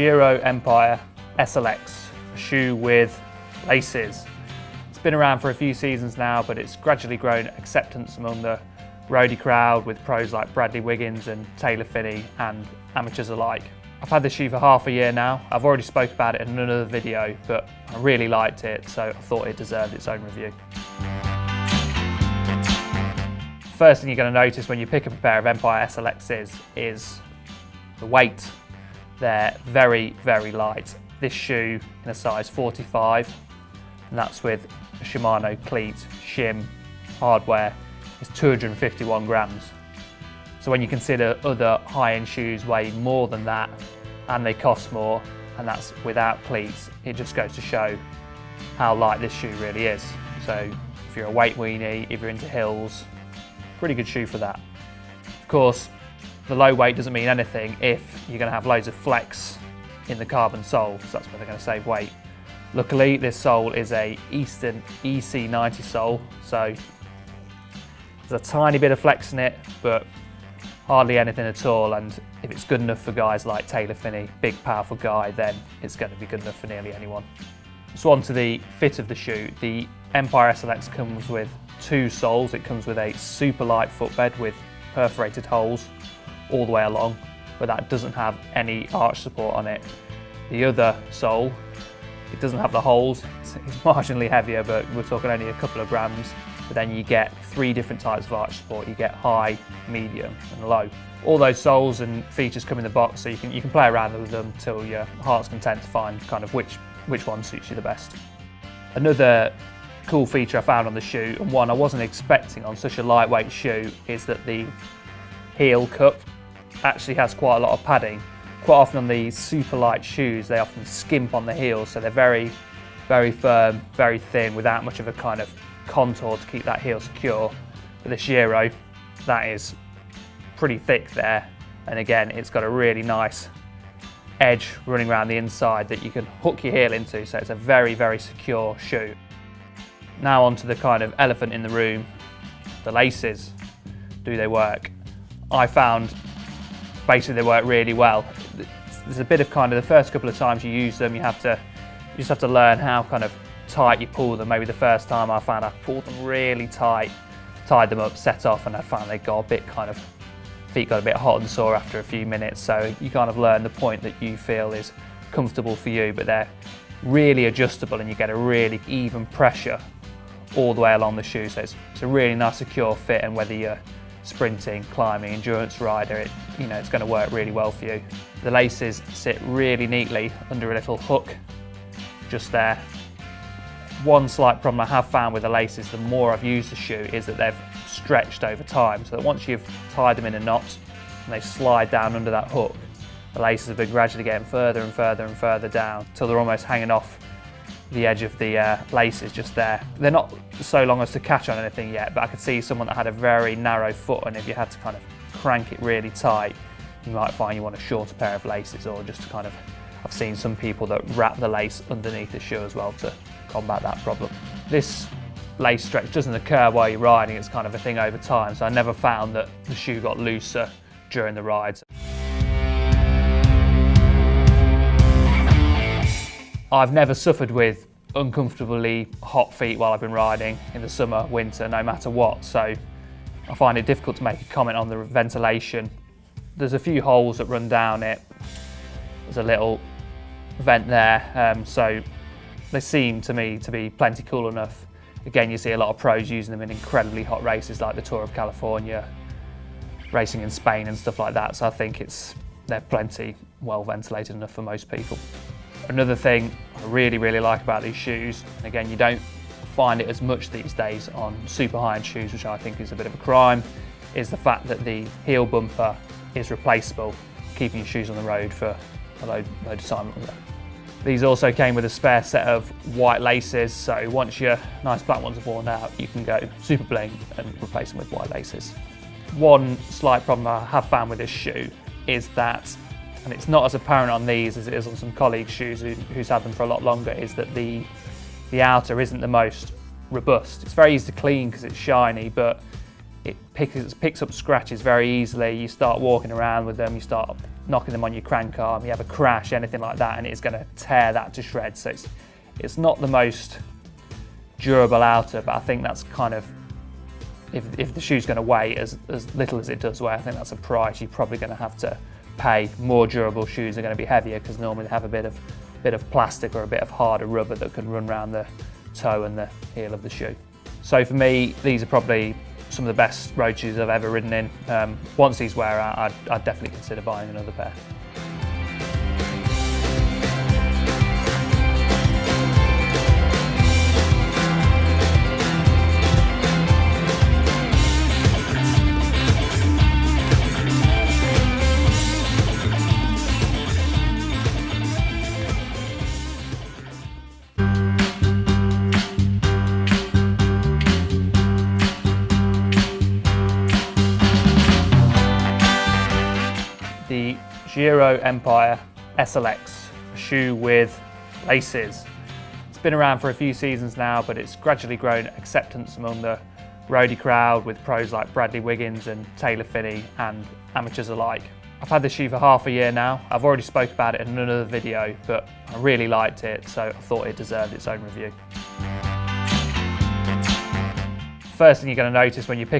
Giro Empire SLX, a shoe with laces. It's been around for a few seasons now, but it's gradually grown acceptance among the roadie crowd with pros like Bradley Wiggins and Taylor Phinney and amateurs alike. I've had this shoe for half a year now. I've already spoke about it in another video, but I really liked it, so I thought it deserved its own review. First thing you're going to notice when you pick up a pair of Empire SLXs is the weight. They're very, very light. This shoe in a size 45, and that's with a Shimano cleat, shim, hardware, is 251 grams. So when you consider other high-end shoes weigh more than that, and they cost more, and that's without cleats, it just goes to show how light this shoe really is. So if you're a weight weenie, if you're into hills, pretty good shoe for that. Of course, the low weight doesn't mean anything if you're going to have loads of flex in the carbon sole, so that's where they're going to save weight. Luckily, this sole is a Eastern EC90 sole, so there's a tiny bit of flex in it, but hardly anything at all, and if it's good enough for guys like Taylor Phinney, big powerful guy, then it's going to be good enough for nearly anyone. So on to the fit of the shoe. The Empire SLX comes with two soles. It comes with a super light footbed with perforated holes all the way along, but that doesn't have any arch support on it. The other sole, it doesn't have the holes. It's marginally heavier, but we're talking only a couple of grams. But then you get three different types of arch support. You get high, medium and low. All those soles and features come in the box, so you can play around with them till your heart's content to find kind of which one suits you the best. Another cool feature I found on the shoe, and one I wasn't expecting on such a lightweight shoe, is that the heel cup actually has quite a lot of padding. Quite often on these super light shoes, they often skimp on the heels, so they're very, very firm, very thin, without much of a kind of contour to keep that heel secure. But the Giro, that is pretty thick there, and again, it's got a really nice edge running around the inside that you can hook your heel into, so it's a very, very secure shoe. Now on to the kind of elephant in the room, the laces. Do they work? I found basically they work really well. There's a bit of kind of the first couple of times you use them, you just have to learn how kind of tight you pull them. Maybe the first time I found I pulled them really tight, tied them up, set off, and I found they got a bit kind of, feet got a bit hot and sore after a few minutes. So you kind of learn the point that you feel is comfortable for you, but they're really adjustable and you get a really even pressure all the way along the shoe. So it's a really nice secure fit, and whether you're sprinting, climbing, endurance rider, it's going to work really well for you. The laces sit really neatly under a little hook just there. One slight problem I have found with the laces, the more I've used the shoe, is that they've stretched over time, so that once you've tied them in a knot and they slide down under that hook, the laces have been gradually getting further and further and further down till they're almost hanging off the edge of the laces just there. They're not so long as to catch on anything yet, but I could see someone that had a very narrow foot, and if you had to kind of crank it really tight, you might find you want a shorter pair of laces, or just to kind of, I've seen some people that wrap the lace underneath the shoe as well to combat that problem. This lace stretch doesn't occur while you're riding, it's kind of a thing over time, so I never found that the shoe got looser during the rides. I've never suffered with uncomfortably hot feet while I've been riding in the summer, winter, no matter what, so I find it difficult to make a comment on the ventilation. There's a few holes that run down it. There's a little vent there, so they seem to me to be plenty cool enough. Again, you see a lot of pros using them in incredibly hot races like the Tour of California, racing in Spain and stuff like that, so I think they're plenty well ventilated enough for most people. Another thing I really, really like about these shoes, and again, you don't find it as much these days on super high-end shoes, which I think is a bit of a crime, is the fact that the heel bumper is replaceable, keeping your shoes on the road for a load of time longer. These also came with a spare set of white laces, so once your nice black ones are worn out, you can go super bling and replace them with white laces. One slight problem I have found with this shoe is that, and it's not as apparent on these as it is on some colleagues' shoes who's had them for a lot longer, is that the outer isn't the most robust. It's very easy to clean because it's shiny, but it picks up scratches very easily. You start walking around with them, you start knocking them on your crank arm, you have a crash, anything like that, and it is going to tear that to shreds. So it's not the most durable outer, but I think that's kind of, if the shoe's going to weigh as little as it does weigh, I think that's a price you're probably going to have to pay. More durable shoes are going to be heavier because normally they have a bit of plastic or a bit of harder rubber that can run around the toe and the heel of the shoe. So for me, these are probably some of the best road shoes I've ever ridden in. Once these wear out, I'd definitely consider buying another pair. The Giro Empire SLX, a shoe with laces. It's been around for a few seasons now, but it's gradually grown acceptance among the roadie crowd with pros like Bradley Wiggins and Taylor Phinney and amateurs alike. I've had this shoe for half a year now. I've already spoke about it in another video, but I really liked it, so I thought it deserved its own review. First thing you're going to notice when you pick